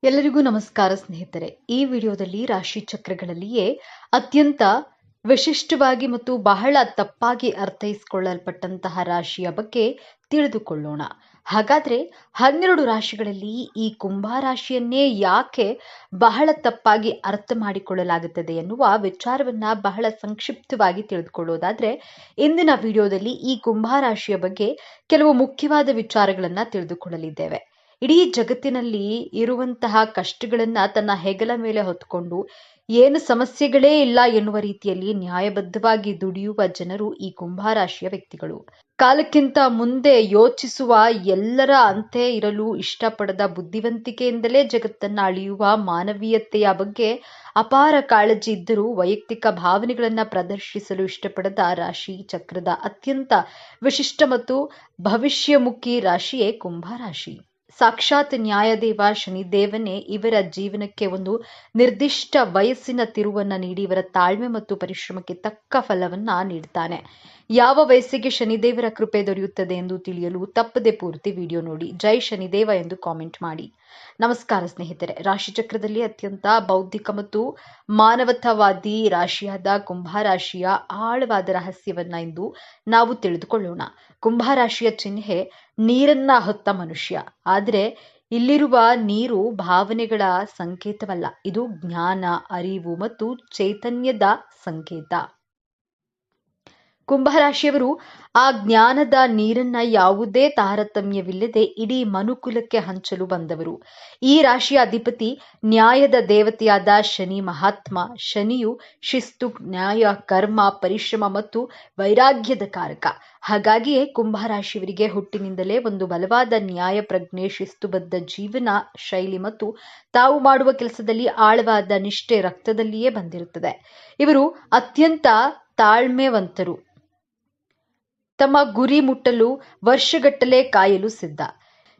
ಎಲ್ಲರಿಗೂ ನಮಸ್ಕಾರ ಸ್ನೇಹಿತರೆ. ಈ ವಿಡಿಯೋದಲ್ಲಿ ರಾಶಿ ಚಕ್ರಗಳಲ್ಲಿಯೇ ಅತ್ಯಂತ ವಿಶಿಷ್ಟವಾಗಿ ಮತ್ತು ಬಹಳ ತಪ್ಪಾಗಿ ಅರ್ಥೈಸಿಕೊಳ್ಳಲ್ಪಟ್ಟಂತಹ ರಾಶಿಯ ಬಗ್ಗೆ ತಿಳಿದುಕೊಳ್ಳೋಣ. ಹಾಗಾದ್ರೆ 12 ರಾಶಿಗಳಲ್ಲಿ ಈ ಕುಂಭ ರಾಶಿಯನ್ನೇ ಯಾಕೆ ಬಹಳ ತಪ್ಪಾಗಿ ಅರ್ಥ ಮಾಡಿಕೊಳ್ಳಲಾಗುತ್ತದೆ ಎನ್ನುವ ವಿಚಾರವನ್ನ ಬಹಳ ಸಂಕ್ಷಿಪ್ತವಾಗಿ ತಿಳಿದುಕೊಳ್ಳೋದಾದ್ರೆ, ಇಂದಿನ ವಿಡಿಯೋದಲ್ಲಿ ಈ ಕುಂಭ ರಾಶಿಯ ಬಗ್ಗೆ ಕೆಲವು ಮುಖ್ಯವಾದ ವಿಚಾರಗಳನ್ನ ತಿಳಿದುಕೊಳ್ಳಲಿದ್ದೇವೆ. ಇಡೀ ಜಗತ್ತಿನಲ್ಲಿ ಇರುವಂತಹ ಕಷ್ಟಗಳನ್ನ ತನ್ನ ಹೆಗಲ ಮೇಲೆ ಹೊತ್ತುಕೊಂಡು ಏನು ಸಮಸ್ಯೆಗಳೇ ಇಲ್ಲ ಎನ್ನುವ ರೀತಿಯಲ್ಲಿ ನ್ಯಾಯಬದ್ಧವಾಗಿ ದುಡಿಯುವ ಜನರು ಈ ಕುಂಭರಾಶಿಯ ವ್ಯಕ್ತಿಗಳು. ಕಾಲಕ್ಕಿಂತ ಮುಂದೆ ಯೋಚಿಸುವ, ಎಲ್ಲರ ಅಂತೆ ಇರಲು ಇಷ್ಟಪಡದ, ಬುದ್ಧಿವಂತಿಕೆಯಿಂದಲೇ ಜಗತ್ತನ್ನ ಅಳಿಯುವ, ಮಾನವೀಯತೆಯ ಬಗ್ಗೆ ಅಪಾರ ಕಾಳಜಿ ಇದ್ದರೂ ವೈಯಕ್ತಿಕ ಭಾವನೆಗಳನ್ನ ಪ್ರದರ್ಶಿಸಲು ಇಷ್ಟಪಡದ ರಾಶಿ ಚಕ್ರದ ಅತ್ಯಂತ ವಿಶಿಷ್ಟ ಮತ್ತು ಭವಿಷ್ಯಮುಖಿ ರಾಶಿಯೇ ಕುಂಭರಾಶಿ. ಸಾಕ್ಷಾತ್ ನ್ಯಾಯದೇವ ಶನಿದೇವನೇ ಇವರ ಜೀವನಕ್ಕೆ ಒಂದು ನಿರ್ದಿಷ್ಟ ವಯಸ್ಸಿನ ತಿರುವನ್ನ ನೀಡಿ ಇವರ ತಾಳ್ಮೆ ಮತ್ತು ಪರಿಶ್ರಮಕ್ಕೆ ತಕ್ಕ ಫಲವನ್ನ ನೀಡ್ತಾನೆ. ಯಾವ ವಯಸ್ಸಿಗೆ ಶನಿದೇವರ ಕೃಪೆ ದೊರೆಯುತ್ತದೆ ಎಂದು ತಿಳಿಯಲು ತಪ್ಪದೆ ಪೂರ್ತಿ ವಿಡಿಯೋ ನೋಡಿ. ಜೈ ಶನಿದೇವ ಎಂದು ಕಾಮೆಂಟ್ ಮಾಡಿ. ನಮಸ್ಕಾರ ಸ್ನೇಹಿತರೆ. ರಾಶಿಚಕ್ರದಲ್ಲಿ ಅತ್ಯಂತ ಬೌದ್ಧಿಕ ಮತ್ತು ಮಾನವತಾವಾದಿ ರಾಶಿಯಾದ ಕುಂಭರಾಶಿಯ ಆಳವಾದ ರಹಸ್ಯವನ್ನ ಇಂದು ನಾವು ತಿಳಿದುಕೊಳ್ಳೋಣ. ಕುಂಭರಾಶಿಯ ಚಿಹ್ನೆ ನೀರನ್ನ ಹೊತ್ತ ಮನುಷ್ಯ. ಆದರೆ ಇಲ್ಲಿರುವ ನೀರು ಭಾವನೆಗಳ ಸಂಕೇತವಲ್ಲ, ಇದು ಜ್ಞಾನ, ಅರಿವು ಮತ್ತು ಚೈತನ್ಯದ ಸಂಕೇತ. ಕುಂಭರಾಶಿಯವರು ಆ ಜ್ಞಾನದ ನೀರನ್ನ ಯಾವುದೇ ತಾರತಮ್ಯವಿಲ್ಲದೆ ಇಡೀ ಮನುಕುಲಕ್ಕೆ ಹಂಚಲು ಬಂದವರು. ಈ ರಾಶಿಯ ಅಧಿಪತಿ ನ್ಯಾಯದ ದೇವತೆಯಾದ ಶನಿ ಮಹಾತ್ಮ. ಶನಿಯು ಶಿಸ್ತು, ನ್ಯಾಯ, ಕರ್ಮ, ಪರಿಶ್ರಮ ಮತ್ತು ವೈರಾಗ್ಯದ ಕಾರಕ. ಹಾಗಾಗಿಯೇ ಕುಂಭರಾಶಿಯವರಿಗೆ ಹುಟ್ಟಿನಿಂದಲೇ ಒಂದು ಬಲವಾದ ನ್ಯಾಯ ಪ್ರಜ್ಞೆ, ಶಿಸ್ತುಬದ್ಧ ಜೀವನ ಶೈಲಿ ಮತ್ತು ತಾವು ಮಾಡುವ ಕೆಲಸದಲ್ಲಿ ಆಳವಾದ ನಿಷ್ಠೆ ರಕ್ತದಲ್ಲಿಯೇ ಬಂದಿರುತ್ತದೆ. ಇವರು ಅತ್ಯಂತ ತಾಳ್ಮೆವಂತರು. ತಮ್ಮ ಗುರಿ ಮುಟ್ಟಲು ವರ್ಷಗಟ್ಟಲೆ ಕಾಯಲು ಸಿದ್ಧ.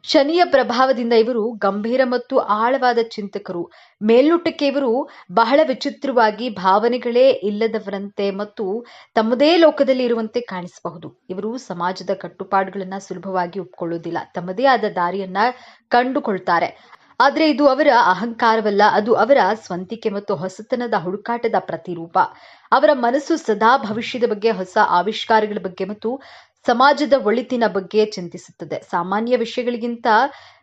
ಶನಿಯ ಪ್ರಭಾವದಿಂದ ಇವರು ಗಂಭೀರ ಮತ್ತು ಆಳವಾದ ಚಿಂತಕರು. ಮೇಲ್ನೋಟಕ್ಕೆ ಇವರು ಬಹಳ ವಿಚಿತ್ರವಾಗಿ, ಭಾವನೆಗಳೇ ಇಲ್ಲದವರಂತೆ ಮತ್ತು ತಮ್ಮದೇ ಲೋಕದಲ್ಲಿ ಇರುವಂತೆ ಕಾಣಿಸಬಹುದು. ಇವರು ಸಮಾಜದ ಕಟ್ಟುಪಾಡುಗಳನ್ನ ಸುಲಭವಾಗಿ ಒಪ್ಪಿಕೊಳ್ಳೋದಿಲ್ಲ. ತಮ್ಮದೇ ಆದ ದಾರಿಯನ್ನ ಕಂಡುಕೊಳ್ತಾರೆ. ಆದರೆ ಇದು ಅವರ ಅಹಂಕಾರವಲ್ಲ, ಅದು ಅವರ ಸ್ವಂತಿಕೆ ಮತ್ತು ಹೊಸತನದ ಹುಡುಕಾಟದ ಪ್ರತಿರೂಪ. ಅವರ ಮನಸ್ಸು ಸದಾ ಭವಿಷ್ಯದ ಬಗ್ಗೆ, ಹೊಸ ಆವಿಷ್ಕಾರಗಳ ಬಗ್ಗೆ ಮತ್ತು ಸಮಾಜದ ಒಳಿತಿನ ಬಗ್ಗೆ ಚಿಂತಿಸುತ್ತದೆ. ಸಾಮಾನ್ಯ ವಿಷಯಗಳಿಗಿಂತ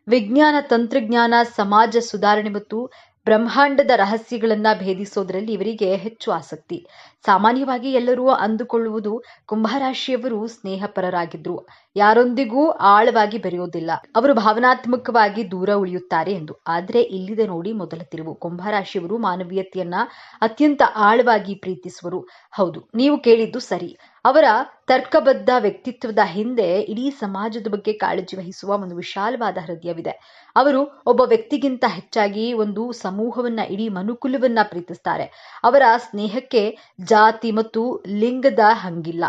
ವಿಜ್ಞಾನ, ತಂತ್ರಜ್ಞಾನ, ಸಮಾಜ ಸುಧಾರಣೆ ಮತ್ತು ಬ್ರಹ್ಮಾಂಡದ ರಹಸ್ಯಗಳನ್ನ ಭೇದಿಸೋದ್ರಲ್ಲಿ ಇವರಿಗೆ ಹೆಚ್ಚು ಆಸಕ್ತಿ. ಸಾಮಾನ್ಯವಾಗಿ ಎಲ್ಲರೂ ಅಂದುಕೊಳ್ಳುವುದು ಕುಂಭರಾಶಿಯವರು ಸ್ನೇಹಪರರಾಗಿದ್ರು, ಯಾರೊಂದಿಗೂ ಆಳವಾಗಿ ಬೆರೆಯೋದಿಲ್ಲ, ಅವರು ಭಾವನಾತ್ಮಕವಾಗಿ ದೂರ ಉಳಿಯುತ್ತಾರೆ ಎಂದು. ಆದ್ರೆ ಇಲ್ಲಿದೆ ನೋಡಿ ಮೊದಲ ತಿರುವು. ಕುಂಭರಾಶಿಯವರು ಮಾನವೀಯತೆಯನ್ನ ಅತ್ಯಂತ ಆಳವಾಗಿ ಪ್ರೀತಿಸುವರು. ಹೌದು, ನೀವು ಕೇಳಿದ್ದು ಸರಿ. ಅವರ ತರ್ಕಬದ್ಧ ವ್ಯಕ್ತಿತ್ವದ ಹಿಂದೆ ಇಡೀ ಸಮಾಜದ ಬಗ್ಗೆ ಕಾಳಜಿ ವಹಿಸುವ ಒಂದು ವಿಶಾಲವಾದ ಹೃದಯವಿದೆ. ಅವರು ಒಬ್ಬ ವ್ಯಕ್ತಿಗಿಂತ ಹೆಚ್ಚಾಗಿ ಒಂದು ಸಮೂಹವನ್ನ, ಇಡೀ ಮನುಕುಲವನ್ನ ಪ್ರೀತಿಸ್ತಾರೆ. ಅವರ ಸ್ನೇಹಕ್ಕೆ ಜಾತಿ ಮತ್ತು ಲಿಂಗದ ಹಂಗಿಲ್ಲ.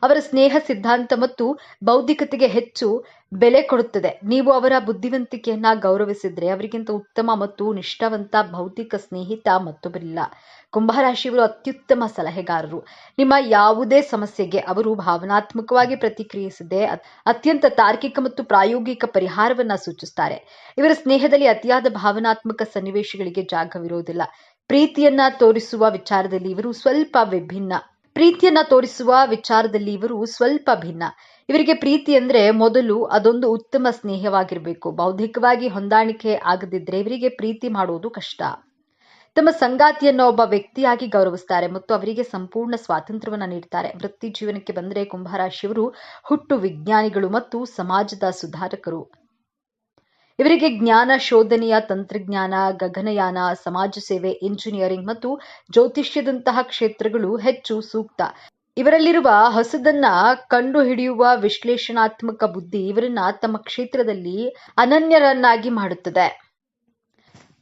ಅವರ ಸ್ನೇಹ ಸಿದ್ಧಾಂತ ಮತ್ತು ಬೌದ್ಧಿಕತೆಗೆ ಹೆಚ್ಚು ಬೆಲೆ ಕೊಡುತ್ತದೆ. ನೀವು ಅವರ ಬುದ್ಧಿವಂತಿಕೆಯನ್ನ ಗೌರವಿಸಿದ್ರೆ ಅವರಿಗಿಂತ ಉತ್ತಮ ಮತ್ತು ನಿಷ್ಠಾವಂತ ಭೌತಿಕ ಸ್ನೇಹಿತ ಮತ್ತೊಬ್ಬರಿಲ್ಲ. ಕುಂಭರಾಶಿಯವರು ಅತ್ಯುತ್ತಮ ಸಲಹೆಗಾರರು. ನಿಮ್ಮ ಯಾವುದೇ ಸಮಸ್ಯೆಗೆ ಅವರು ಭಾವನಾತ್ಮಕವಾಗಿ ಪ್ರತಿಕ್ರಿಯಿಸದೆ ಅತ್ಯಂತ ತಾರ್ಕಿಕ ಮತ್ತು ಪ್ರಾಯೋಗಿಕ ಪರಿಹಾರವನ್ನ ಸೂಚಿಸುತ್ತಾರೆ. ಇವರ ಸ್ನೇಹದಲ್ಲಿ ಅತಿಯಾದ ಭಾವನಾತ್ಮಕ ಸನ್ನಿವೇಶಗಳಿಗೆ ಜಾಗವಿರೋದಿಲ್ಲ. ಪ್ರೀತಿಯನ್ನ ತೋರಿಸುವ ವಿಚಾರದಲ್ಲಿ ಇವರು ಸ್ವಲ್ಪ ಭಿನ್ನ. ಇವರಿಗೆ ಪ್ರೀತಿ ಅಂದ್ರೆ ಮೊದಲು ಅದೊಂದು ಉತ್ತಮ ಸ್ನೇಹವಾಗಿರಬೇಕು. ಬೌದ್ಧಿಕವಾಗಿ ಹೊಂದಾಣಿಕೆ ಆಗದಿದ್ರೆ ಇವರಿಗೆ ಪ್ರೀತಿ ಮಾಡುವುದು ಕಷ್ಟ. ತಮ್ಮ ಸಂಗಾತಿಯನ್ನು ಒಬ್ಬ ವ್ಯಕ್ತಿಯಾಗಿ ಗೌರವಿಸುತ್ತಾರೆ ಮತ್ತು ಅವರಿಗೆ ಸಂಪೂರ್ಣ ಸ್ವಾತಂತ್ರ್ಯವನ್ನ ನೀಡುತ್ತಾರೆ. ವೃತ್ತಿ ಜೀವನಕ್ಕೆ ಬಂದರೆ ಕುಂಭರಾಶಿಯವರು ಹುಟ್ಟು ವಿಜ್ಞಾನಿಗಳು ಮತ್ತು ಸಮಾಜದ ಸುಧಾರಕರು. ಇವರಿಗೆ ಜ್ಞಾನ ಶೋಧನೆಯ ತಂತ್ರಜ್ಞಾನ, ಗಗನಯಾನ, ಸಮಾಜ ಸೇವೆ, ಇಂಜಿನಿಯರಿಂಗ್ ಮತ್ತು ಜ್ಯೋತಿಷ್ಯದಂತಹ ಕ್ಷೇತ್ರಗಳು ಹೆಚ್ಚು ಸೂಕ್ತ. ಇವರಲ್ಲಿರುವ ಹೊಸದನ್ನ ಕಂಡುಹಿಡಿಯುವ ವಿಶ್ಲೇಷಣಾತ್ಮಕ ಬುದ್ಧಿ ಇವರನ್ನ ತಮ್ಮ ಕ್ಷೇತ್ರದಲ್ಲಿ ಅನನ್ಯರನ್ನಾಗಿ ಮಾಡುತ್ತದೆ.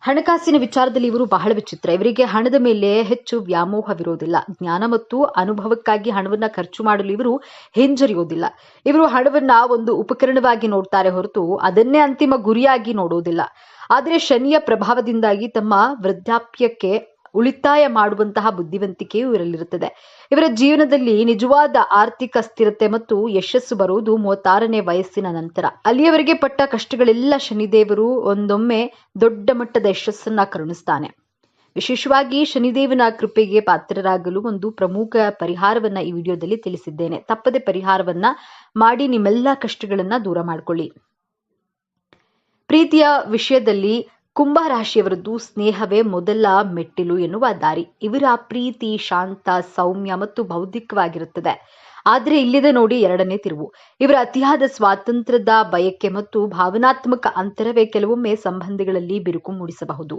ಹಣಕಾಸಿನ ವಿಚಾರದಲ್ಲಿ ಇವರು ಬಹಳ ವಿಚಿತ್ರ. ಇವರಿಗೆ ಹಣದ ಮೇಲೆ ಹೆಚ್ಚು ವ್ಯಾಮೋಹವಿರೋದಿಲ್ಲ. ಜ್ಞಾನ ಮತ್ತು ಅನುಭವಕ್ಕಾಗಿ ಹಣವನ್ನ ಖರ್ಚು ಮಾಡಲು ಇವರು ಹಿಂಜರಿಯೋದಿಲ್ಲ. ಇವರು ಹಣವನ್ನ ಒಂದು ಉಪಕರಣವಾಗಿ ನೋಡ್ತಾರೆ ಹೊರತು ಅದನ್ನೇ ಅಂತಿಮ ಗುರಿಯಾಗಿ ನೋಡೋದಿಲ್ಲ. ಆದರೆ ಶನಿಯ ಪ್ರಭಾವದಿಂದಾಗಿ ತಮ್ಮ ವೃದ್ಧಾಪ್ಯಕ್ಕೆ ಉಳಿತಾಯ ಮಾಡುವಂತಹ ಬುದ್ಧಿವಂತಿಕೆಯೂ ಇವರಲ್ಲಿರುತ್ತದೆ. ಇವರ ಜೀವನದಲ್ಲಿ ನಿಜವಾದ ಆರ್ಥಿಕ ಸ್ಥಿರತೆ ಮತ್ತು ಯಶಸ್ಸು ಬರುವುದು 36ನೇ ವಯಸ್ಸಿನ ನಂತರ. ಅಲ್ಲಿಯವರೆಗೆ ಪಟ್ಟ ಕಷ್ಟಗಳೆಲ್ಲ ಶನಿದೇವರು ಒಂದೊಮ್ಮೆ ದೊಡ್ಡ ಮಟ್ಟದ ಯಶಸ್ಸನ್ನ ಕರುಣಿಸ್ತಾನೆ. ವಿಶೇಷವಾಗಿ ಶನಿದೇವನ ಕೃಪೆಗೆ ಪಾತ್ರರಾಗಲು ಒಂದು ಪ್ರಮುಖ ಪರಿಹಾರವನ್ನ ಈ ವಿಡಿಯೋದಲ್ಲಿ ತಿಳಿಸಿದ್ದೇನೆ. ತಪ್ಪದೆ ಪರಿಹಾರವನ್ನ ಮಾಡಿ ನಿಮ್ಮೆಲ್ಲ ಕಷ್ಟಗಳನ್ನ ದೂರ ಮಾಡಿಕೊಳ್ಳಿ. ಪ್ರೀತಿಯ ವಿಷಯದಲ್ಲಿ ಕುಂಭ ರಾಶಿಯವರದ್ದು ಸ್ನೇಹವೇ ಮೊದಲ ಮೆಟ್ಟಿಲು ಎನ್ನುವ ದಾರಿ. ಇವರ ಪ್ರೀತಿ ಶಾಂತ, ಸೌಮ್ಯ ಮತ್ತು ಬೌದ್ಧಿಕವಾಗಿರುತ್ತದೆ. ಆದರೆ ಇಲ್ಲಿದೆ ನೋಡಿ ಎರಡನೇ ತಿರುವು. ಇವರ ಅತಿಯಾದ ಸ್ವಾತಂತ್ರ್ಯದ ಬಯಕೆ ಮತ್ತು ಭಾವನಾತ್ಮಕ ಅಂತರವೇ ಕೆಲವೊಮ್ಮೆ ಸಂಬಂಧಗಳಲ್ಲಿ ಬಿರುಕು ಮೂಡಿಸಬಹುದು.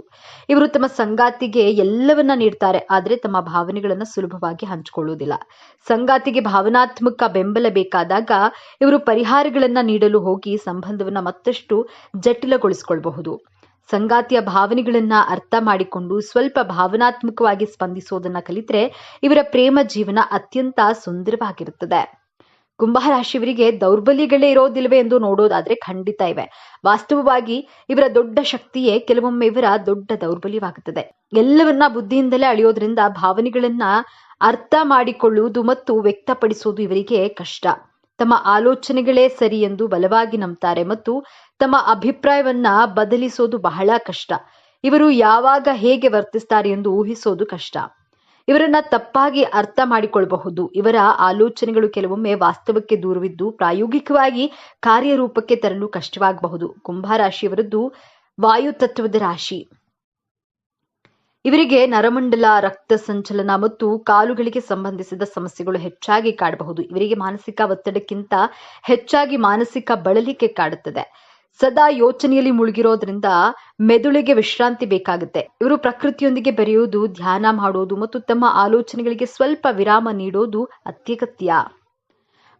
ಇವರು ತಮ್ಮ ಸಂಗಾತಿಗೆ ಎಲ್ಲವನ್ನ ನೀಡ್ತಾರೆ, ಆದರೆ ತಮ್ಮ ಭಾವನೆಗಳನ್ನ ಸುಲಭವಾಗಿ ಹಂಚಿಕೊಳ್ಳುವುದಿಲ್ಲ. ಸಂಗಾತಿಗೆ ಭಾವನಾತ್ಮಕ ಬೆಂಬಲ ಬೇಕಾದಾಗ ಇವರು ಪರಿಹಾರಗಳನ್ನ ನೀಡಲು ಹೋಗಿ ಸಂಬಂಧವನ್ನ ಮತ್ತಷ್ಟು ಜಟಿಲಗೊಳಿಸಿಕೊಳ್ಳಬಹುದು. ಸಂಗಾತಿಯ ಭಾವನೆಗಳನ್ನ ಅರ್ಥ ಮಾಡಿಕೊಂಡು ಸ್ವಲ್ಪ ಭಾವನಾತ್ಮಕವಾಗಿ ಸ್ಪಂದಿಸೋದನ್ನ ಕಲಿತರೆ ಇವರ ಪ್ರೇಮ ಜೀವನ ಅತ್ಯಂತ ಸುಂದರವಾಗಿರುತ್ತದೆ. ಕುಂಭರಾಶಿಯವರಿಗೆ ದೌರ್ಬಲ್ಯಗಳೇ ಇರೋದಿಲ್ವೇ ಎಂದು ನೋಡೋದಾದ್ರೆ ಖಂಡಿತ ಇವೆ. ವಾಸ್ತವವಾಗಿ ಇವರ ದೊಡ್ಡ ಶಕ್ತಿಯೇ ಕೆಲವೊಮ್ಮೆ ಇವರ ದೊಡ್ಡ ದೌರ್ಬಲ್ಯವಾಗುತ್ತದೆ. ಎಲ್ಲವನ್ನ ಬುದ್ಧಿಯಿಂದಲೇ ಅಳೆಯೋದ್ರಿಂದ ಭಾವನೆಗಳನ್ನ ಅರ್ಥ ಮಾಡಿಕೊಳ್ಳುವುದು ಮತ್ತು ವ್ಯಕ್ತಪಡಿಸುವುದು ಇವರಿಗೆ ಕಷ್ಟ. ತಮ್ಮ ಆಲೋಚನೆಗಳೇ ಸರಿ ಎಂದು ಬಲವಾಗಿ ನಂಬ್ತಾರೆ ಮತ್ತು ತಮ್ಮ ಅಭಿಪ್ರಾಯವನ್ನ ಬದಲಿಸೋದು ಬಹಳ ಕಷ್ಟ. ಇವರು ಯಾವಾಗ ಹೇಗೆ ವರ್ತಿಸ್ತಾರೆ ಎಂದು ಊಹಿಸೋದು ಕಷ್ಟ. ಇವರನ್ನ ತಪ್ಪಾಗಿ ಅರ್ಥ ಮಾಡಿಕೊಳ್ಳಬಹುದು. ಇವರ ಆಲೋಚನೆಗಳು ಕೆಲವೊಮ್ಮೆ ವಾಸ್ತವಕ್ಕೆ ದೂರವಿದ್ದು ಪ್ರಾಯೋಗಿಕವಾಗಿ ಕಾರ್ಯರೂಪಕ್ಕೆ ತರಲು ಕಷ್ಟವಾಗಬಹುದು. ಕುಂಭರಾಶಿಯವರದ್ದು ವಾಯು ತತ್ವದ ರಾಶಿ. ಇವರಿಗೆ ನರಮಂಡಲ, ರಕ್ತ ಸಂಚಲನ ಮತ್ತು ಕಾಲುಗಳಿಗೆ ಸಂಬಂಧಿಸಿದ ಸಮಸ್ಯೆಗಳು ಹೆಚ್ಚಾಗಿ ಕಾಡಬಹುದು. ಇವರಿಗೆ ಮಾನಸಿಕ ಒತ್ತಡಕ್ಕಿಂತ ಹೆಚ್ಚಾಗಿ ಮಾನಸಿಕ ಬಳಲಿಕೆ ಕಾಡುತ್ತದೆ. ಸದಾ ಯೋಚನೆಯಲ್ಲಿ ಮುಳುಗಿರೋದ್ರಿಂದ ಮೆದುಳಿಗೆ ವಿಶ್ರಾಂತಿ ಬೇಕಾಗುತ್ತೆ. ಇವರು ಪ್ರಕೃತಿಯೊಂದಿಗೆ ಬೆರೆಯುವುದು, ಧ್ಯಾನ ಮಾಡೋದು ಮತ್ತು ತಮ್ಮ ಆಲೋಚನೆಗಳಿಗೆ ಸ್ವಲ್ಪ ವಿರಾಮ ನೀಡೋದು ಅತ್ಯಗತ್ಯ.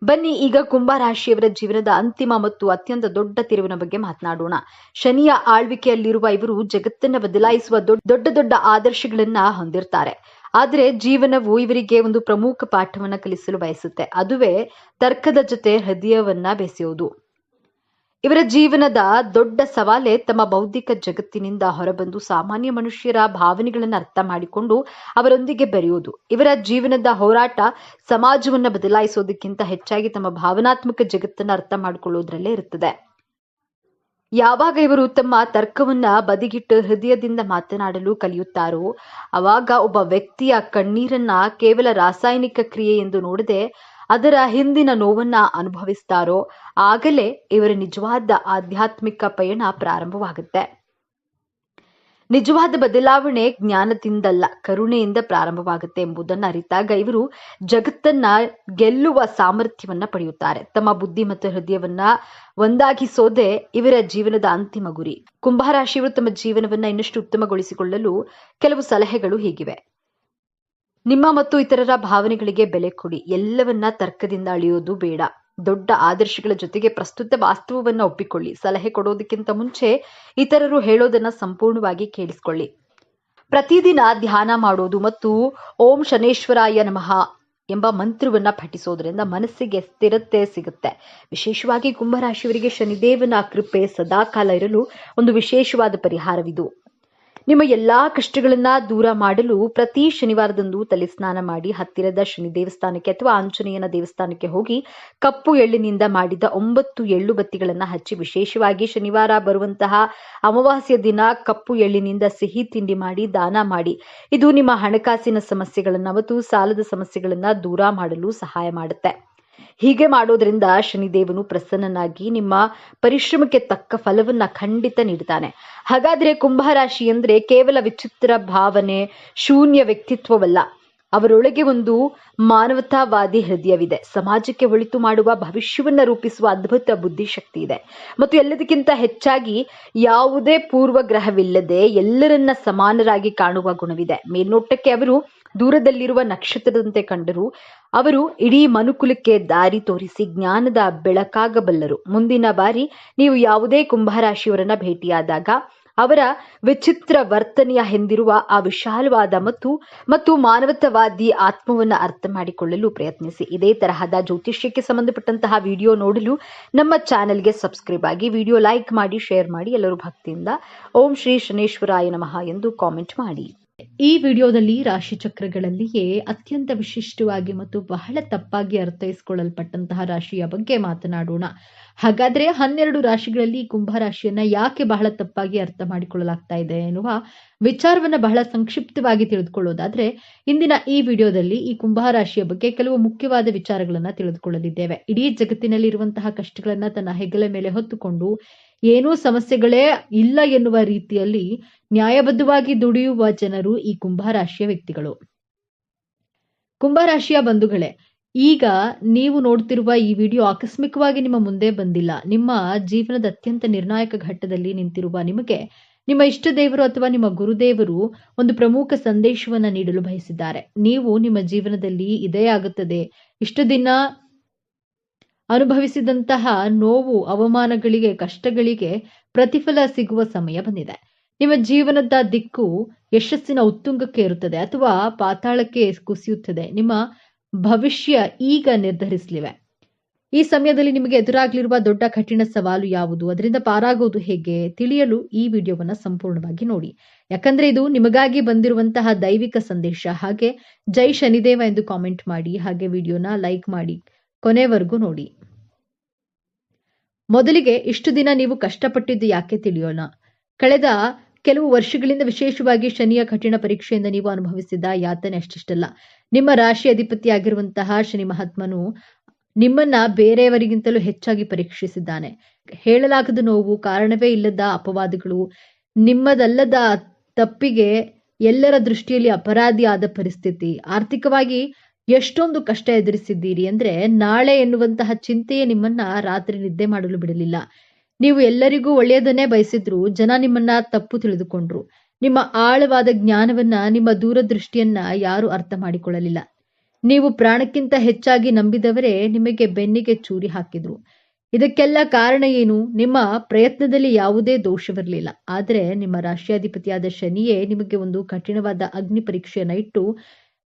ಬನ್ನಿ ಈಗ ಕುಂಭರಾಶಿಯವರ ಜೀವನದ ಅಂತಿಮ ಮತ್ತು ಅತ್ಯಂತ ದೊಡ್ಡ ತಿರುವಿನ ಬಗ್ಗೆ ಮಾತನಾಡೋಣ. ಶನಿಯ ಆಳ್ವಿಕೆಯಲ್ಲಿರುವ ಇವರು ಜಗತ್ತನ್ನ ಬದಲಾಯಿಸುವ ದೊಡ್ಡ ಆದರ್ಶಗಳನ್ನ ಹೊಂದಿರ್ತಾರೆ. ಆದರೆ ಜೀವನವು ಇವರಿಗೆ ಒಂದು ಪ್ರಮುಖ ಪಾಠವನ್ನ ಕಲಿಸಲು ಬಯಸುತ್ತೆ. ಅದುವೇ ತರ್ಕದ ಜೊತೆ ಹೃದಯವನ್ನ ಬೆಸೆಯುವುದು. ಇವರ ಜೀವನದ ದೊಡ್ಡ ಸವಾಲೇ ತಮ್ಮ ಬೌದ್ಧಿಕ ಜಗತ್ತಿನಿಂದ ಹೊರಬಂದು ಸಾಮಾನ್ಯ ಮನುಷ್ಯರ ಭಾವನೆಗಳನ್ನು ಅರ್ಥ ಮಾಡಿಕೊಂಡು ಅವರೊಂದಿಗೆ ಬೆರೆಯುವುದು. ಇವರ ಜೀವನದ ಹೋರಾಟ ಸಮಾಜವನ್ನ ಬದಲಾಯಿಸೋದಕ್ಕಿಂತ ಹೆಚ್ಚಾಗಿ ತಮ್ಮ ಭಾವನಾತ್ಮಕ ಜಗತ್ತನ್ನ ಅರ್ಥ ಮಾಡಿಕೊಳ್ಳುವುದರಲ್ಲೇ ಇರುತ್ತದೆ. ಯಾವಾಗ ಇವರು ತಮ್ಮ ತರ್ಕವನ್ನ ಬದಿಗಿಟ್ಟು ಹೃದಯದಿಂದ ಮಾತನಾಡಲು ಕಲಿಯುತ್ತಾರೋ ಆವಾಗ ಒಬ್ಬ ವ್ಯಕ್ತಿಯ ಕಣ್ಣೀರನ್ನ ಕೇವಲ ರಾಸಾಯನಿಕ ಕ್ರಿಯೆ ಎಂದು ನೋಡದೆ ಅದರ ಹಿಂದಿನ ನೋವನ್ನ ಅನುಭವಿಸ್ತಾರೋ ಆಗಲೇ ಇವರ ನಿಜವಾದ ಆಧ್ಯಾತ್ಮಿಕ ಪಯಣ ಪ್ರಾರಂಭವಾಗುತ್ತೆ. ನಿಜವಾದ ಬದಲಾವಣೆ ಜ್ಞಾನದಿಂದಲ್ಲ, ಕರುಣೆಯಿಂದ ಪ್ರಾರಂಭವಾಗುತ್ತೆ ಎಂಬುದನ್ನು ಅರಿತಾಗ ಇವರು ಜಗತ್ತನ್ನ ಗೆಲ್ಲುವ ಸಾಮರ್ಥ್ಯವನ್ನ ಪಡೆಯುತ್ತಾರೆ. ತಮ್ಮ ಬುದ್ಧಿ ಮತ್ತು ಹೃದಯವನ್ನ ಒಂದಾಗಿಸೋದೇ ಇವರ ಜೀವನದ ಅಂತಿಮ ಗುರಿ. ಕುಂಭರಾಶಿಯವರು ತಮ್ಮ ಜೀವನವನ್ನ ಇನ್ನಷ್ಟು ಉತ್ತಮಗೊಳಿಸಿಕೊಳ್ಳಲು ಕೆಲವು ಸಲಹೆಗಳು ಹೀಗಿವೆ. ನಿಮ್ಮ ಮತ್ತು ಇತರರ ಭಾವನೆಗಳಿಗೆ ಬೆಲೆ ಕೊಡಿ. ಎಲ್ಲವನ್ನ ತರ್ಕದಿಂದ ಅಳೆಯೋದು ಬೇಡ. ದೊಡ್ಡ ಆದರ್ಶಗಳ ಜೊತೆಗೆ ಪ್ರಸ್ತುತ ವಾಸ್ತವವನ್ನ ಒಪ್ಪಿಕೊಳ್ಳಿ. ಸಲಹೆ ಕೊಡೋದಕ್ಕಿಂತ ಮುಂಚೆ ಇತರರು ಹೇಳೋದನ್ನ ಸಂಪೂರ್ಣವಾಗಿ ಕೇಳಿಸ್ಕೊಳ್ಳಿ. ಪ್ರತಿದಿನ ಧ್ಯಾನ ಮಾಡೋದು ಮತ್ತು ಓಂ ಶನೇಶ್ವರಾಯ ನಮಃ ಎಂಬ ಮಂತ್ರವನ್ನ ಪಠಿಸೋದ್ರಿಂದ ಮನಸ್ಸಿಗೆ ಸ್ಥಿರತೆ ಸಿಗುತ್ತೆ. ವಿಶೇಷವಾಗಿ ಕುಂಭರಾಶಿಯವರಿಗೆ ಶನಿದೇವನ ಕೃಪೆ ಸದಾಕಾಲ ಇರಲು ಒಂದು ವಿಶೇಷವಾದ ಪರಿಹಾರವಿದು. ನಿಮ್ಮ ಎಲ್ಲಾ ಕಷ್ಟಗಳನ್ನ ದೂರ ಮಾಡಲು ಪ್ರತಿ ಶನಿವಾರದಂದು ತಲೆ ಸ್ನಾನ ಮಾಡಿ ಹತ್ತಿರದ ಶನಿ ದೇವಸ್ಥಾನಕ್ಕೆ ಅಥವಾ ಆಂಜನೇಯನ ದೇವಸ್ಥಾನಕ್ಕೆ ಹೋಗಿ ಕಪ್ಪು ಎಳ್ಳಿನಿಂದ ಮಾಡಿದ 9 ಎಳ್ಳು ಬತ್ತಿಗಳನ್ನ ಹಚ್ಚಿ, ವಿಶೇಷವಾಗಿ ಶನಿವಾರ ಬರುವಂತಹ ಅಮಾವಾಸ್ಯ ದಿನ ಕಪ್ಪು ಎಳ್ಳಿನಿಂದ ಸಿಹಿ ತಿಂಡಿ ಮಾಡಿ ದಾನ ಮಾಡಿ. ಇದು ನಿಮ್ಮ ಹಣಕಾಸಿನ ಸಮಸ್ಯೆಗಳನ್ನ ಮತ್ತು ಸಾಲದ ಸಮಸ್ಯೆಗಳನ್ನ ದೂರ ಮಾಡಲು ಸಹಾಯ ಮಾಡುತ್ತೆ. ಹೀಗೆ ಮಾಡೋದ್ರಿಂದ ಶನಿದೇವನು ಪ್ರಸನ್ನನಾಗಿ ನಿಮ್ಮ ಪರಿಶ್ರಮಕ್ಕೆ ತಕ್ಕ ಫಲವನ್ನ ಖಂಡಿತ ನೀಡುತ್ತಾನೆ. ಹಾಗಾದ್ರೆ ಕುಂಭರಾಶಿ ಅಂದ್ರೆ ಕೇವಲ ವಿಚಿತ್ರ ಭಾವನೆ, ಶೂನ್ಯ ವ್ಯಕ್ತಿತ್ವವಲ್ಲ. ಅವರೊಳಗೆ ಒಂದು ಮಾನವತಾವಾದಿ ಹೃದಯವಿದೆ. ಸಮಾಜಕ್ಕೆ ಒಳಿತು ಮಾಡುವ, ಭವಿಷ್ಯವನ್ನ ರೂಪಿಸುವ ಅದ್ಭುತ ಬುದ್ಧಿಶಕ್ತಿ ಇದೆ. ಮತ್ತು ಎಲ್ಲದಕ್ಕಿಂತ ಹೆಚ್ಚಾಗಿ ಯಾವುದೇ ಪೂರ್ವಗ್ರಹವಿಲ್ಲದೆ ಎಲ್ಲರನ್ನ ಸಮಾನರಾಗಿ ಕಾಣುವ ಗುಣವಿದೆ. ಮೇಲ್ನೋಟಕ್ಕೆ ಅವರು ದೂರದಲ್ಲಿರುವ ನಕ್ಷತ್ರದಂತೆ ಕಂಡರೂ ಅವರು ಇಡೀ ಮನುಕುಲಕ್ಕೆ ದಾರಿ ತೋರಿಸಿ ಜ್ಞಾನದ ಬೆಳಕಾಗಬಲ್ಲರು. ಮುಂದಿನ ಬಾರಿ ನೀವು ಯಾವುದೇ ಕುಂಭರಾಶಿಯವರನ್ನ ಭೇಟಿಯಾದಾಗ ಅವರ ವಿಚಿತ್ರ ವರ್ತನೆಯ ಹಿಂದಿರುವ ಆ ವಿಶಾಲವಾದ ಮತ್ತು ಮಾನವತಾವಾದಿ ಆತ್ಮವನ್ನ ಅರ್ಥ ಮಾಡಿಕೊಳ್ಳಲು ಪ್ರಯತ್ನಿಸಿ. ಇದೇ ತರಹದ ಜ್ಯೋತಿಷ್ಯಕ್ಕೆ ಸಂಬಂಧಪಟ್ಟಂತಹ ವಿಡಿಯೋ ನೋಡಲು ನಮ್ಮ ಚಾನೆಲ್ಗೆ ಸಬ್ಸ್ಕ್ರೈಬ್ ಆಗಿ, ವಿಡಿಯೋ ಲೈಕ್ ಮಾಡಿ, ಶೇರ್ ಮಾಡಿ. ಎಲ್ಲರೂ ಭಕ್ತಿಯಿಂದ ಓಂ ಶ್ರೀ ಶನೇಶ್ವರಾಯ ನಮಃ ಎಂದು ಕಾಮೆಂಟ್ ಮಾಡಿ. ಈ ವಿಡಿಯೋದಲ್ಲಿ ರಾಶಿಚಕ್ರಗಳಲ್ಲಿಯೇ ಅತ್ಯಂತ ವಿಶಿಷ್ಟವಾಗಿ ಮತ್ತು ಬಹಳ ತಪ್ಪಾಗಿ ಅರ್ಥೈಸಿಕೊಳ್ಳಲ್ಪಟ್ಟಂತಹ ರಾಶಿಯ ಬಗ್ಗೆ ಮಾತನಾಡೋಣ. ಹಾಗಾದ್ರೆ 12 ರಾಶಿಗಳಲ್ಲಿ ಕುಂಭ ರಾಶಿಯನ್ನ ಯಾಕೆ ಬಹಳ ತಪ್ಪಾಗಿ ಅರ್ಥ ಮಾಡಿಕೊಳ್ಳಲಾಗ್ತಾ ಇದೆ ಎನ್ನುವ ವಿಚಾರವನ್ನ ಬಹಳ ಸಂಕ್ಷಿಪ್ತವಾಗಿ ತಿಳಿದುಕೊಳ್ಳೋದಾದ್ರೆ, ಇಂದಿನ ಈ ವಿಡಿಯೋದಲ್ಲಿ ಈ ಕುಂಭ ರಾಶಿಯ ಬಗ್ಗೆ ಕೆಲವು ಮುಖ್ಯವಾದ ವಿಚಾರಗಳನ್ನ ತಿಳಿದುಕೊಳ್ಳಲಿದ್ದೇವೆ. ಇಡೀ ಜಗತ್ತಿನಲ್ಲಿರುವಂತಹ ಕಷ್ಟಗಳನ್ನ ತನ್ನ ಹೆಗಲ ಮೇಲೆ ಹೊತ್ತುಕೊಂಡು ಏನೂ ಸಮಸ್ಯೆಗಳೇ ಇಲ್ಲ ಎನ್ನುವ ರೀತಿಯಲ್ಲಿ ನ್ಯಾಯಬದ್ಧವಾಗಿ ದುಡಿಯುವ ಜನರು ಈ ಕುಂಭರಾಶಿಯ ವ್ಯಕ್ತಿಗಳು. ಕುಂಭರಾಶಿಯ ಬಂಧುಗಳೇ, ಈಗ ನೀವು ನೋಡ್ತಿರುವ ಈ ವಿಡಿಯೋ ಆಕಸ್ಮಿಕವಾಗಿ ನಿಮ್ಮ ಮುಂದೆ ಬಂದಿಲ್ಲ. ನಿಮ್ಮ ಜೀವನದ ಅತ್ಯಂತ ನಿರ್ಣಾಯಕ ಘಟ್ಟದಲ್ಲಿ ನಿಂತಿರುವ ನಿಮಗೆ ನಿಮ್ಮ ಇಷ್ಟ ದೇವರು ಅಥವಾ ನಿಮ್ಮ ಗುರುದೇವರು ಒಂದು ಪ್ರಮುಖ ಸಂದೇಶವನ್ನ ನೀಡಲು ಬಯಸಿದ್ದಾರೆ. ನೀವು ನಿಮ್ಮ ಜೀವನದಲ್ಲಿ ಇದೇ ಆಗುತ್ತದೆ, ಇಷ್ಟು ದಿನ ಅನುಭವಿಸಿದಂತಹ ನೋವು, ಅವಮಾನಗಳಿಗೆ, ಕಷ್ಟಗಳಿಗೆ ಪ್ರತಿಫಲ ಸಿಗುವ ಸಮಯ ಬಂದಿದೆ. ನಿಮ್ಮ ಜೀವನದ ದಿಕ್ಕು ಯಶಸ್ಸಿನ ಉತ್ತುಂಗಕ್ಕೆ ಇರುತ್ತದೆ ಅಥವಾ ಪಾತಾಳಕ್ಕೆ ಕುಸಿಯುತ್ತದೆ. ನಿಮ್ಮ ಭವಿಷ್ಯ ಈಗ ನಿರ್ಧರಿಸಲಿವೆ. ಈ ಸಮಯದಲ್ಲಿ ನಿಮಗೆ ಎದುರಾಗಲಿರುವ ದೊಡ್ಡ ಕಠಿಣ ಸವಾಲು ಯಾವುದು, ಅದರಿಂದ ಪಾರಾಗೋದು ಹೇಗೆ ತಿಳಿಯಲು ಈ ವಿಡಿಯೋವನ್ನ ಸಂಪೂರ್ಣವಾಗಿ ನೋಡಿ. ಯಾಕಂದ್ರೆ ಇದು ನಿಮಗಾಗಿ ಬಂದಿರುವಂತಹ ದೈವಿಕ ಸಂದೇಶ. ಹಾಗೆ ಜೈ ಶನಿದೇವ ಎಂದು ಕಾಮೆಂಟ್ ಮಾಡಿ, ಹಾಗೆ ವಿಡಿಯೋನ ಲೈಕ್ ಮಾಡಿ, ಕೊನೆವರೆಗೂ ನೋಡಿ. ಮೊದಲಿಗೆ ಇಷ್ಟು ದಿನ ನೀವು ಕಷ್ಟಪಟ್ಟಿದ್ದು ಯಾಕೆ ತಿಳಿಯೋಣ. ಕಳೆದ ಕೆಲವು ವರ್ಷಗಳಿಂದ ವಿಶೇಷವಾಗಿ ಶನಿಯ ಕಠಿಣ ಪರೀಕ್ಷೆಯಿಂದ ನೀವು ಅನುಭವಿಸಿದ ಯಾತನೆ ಅಷ್ಟಿಷ್ಟಲ್ಲ. ನಿಮ್ಮ ರಾಶಿ ಅಧಿಪತಿಯಾಗಿರುವಂತಹ ಶನಿ ಮಹಾತ್ಮನು ನಿಮ್ಮನ್ನ ಬೇರೆಯವರಿಗಿಂತಲೂ ಹೆಚ್ಚಾಗಿ ಪರೀಕ್ಷಿಸಿದ್ದಾನೆ. ಹೇಳಲಾಗದ ನೋವು, ಕಾರಣವೇ ಇಲ್ಲದ ಅಪವಾದಗಳು, ನಿಮ್ಮದಲ್ಲದ ತಪ್ಪಿಗೆ ಎಲ್ಲರ ದೃಷ್ಟಿಯಲ್ಲಿ ಅಪರಾಧಿ ಆದ ಪರಿಸ್ಥಿತಿ, ಆರ್ಥಿಕವಾಗಿ ಎಷ್ಟೊಂದು ಕಷ್ಟ ಎದುರಿಸಿದ್ದೀರಿ ಅಂದ್ರೆ ನಾಳೆ ಎನ್ನುವಂತಹ ಚಿಂತೆಯೇ ನಿಮ್ಮನ್ನ ರಾತ್ರಿ ನಿದ್ದೆ ಮಾಡಲು ಬಿಡಲಿಲ್ಲ. ನೀವು ಎಲ್ಲರಿಗೂ ಒಳ್ಳೆಯದನ್ನೇ ಬಯಸಿದ್ರು ಜನ ನಿಮ್ಮನ್ನ ತಪ್ಪು ತಿಳಿದುಕೊಂಡ್ರು. ನಿಮ್ಮ ಆಳವಾದ ಜ್ಞಾನವನ್ನ, ನಿಮ್ಮ ದೂರದೃಷ್ಟಿಯನ್ನ ಯಾರು ಅರ್ಥ ಮಾಡಿಕೊಳ್ಳಲಿಲ್ಲ. ನೀವು ಪ್ರಾಣಕ್ಕಿಂತ ಹೆಚ್ಚಾಗಿ ನಂಬಿದವರೇ ನಿಮಗೆ ಬೆನ್ನಿಗೆ ಚೂರಿ ಹಾಕಿದ್ರು. ಇದಕ್ಕೆಲ್ಲ ಕಾರಣ ಏನು? ನಿಮ್ಮ ಪ್ರಯತ್ನದಲ್ಲಿ ಯಾವುದೇ ದೋಷವಿರಲಿಲ್ಲ. ಆದರೆ ನಿಮ್ಮ ರಾಶಿಯಾಧಿಪತಿಯಾದ ಶನಿಯೇ ನಿಮಗೆ ಒಂದು ಕಠಿಣವಾದ ಅಗ್ನಿ ಪರೀಕ್ಷೆಯನ್ನ ಇಟ್ಟು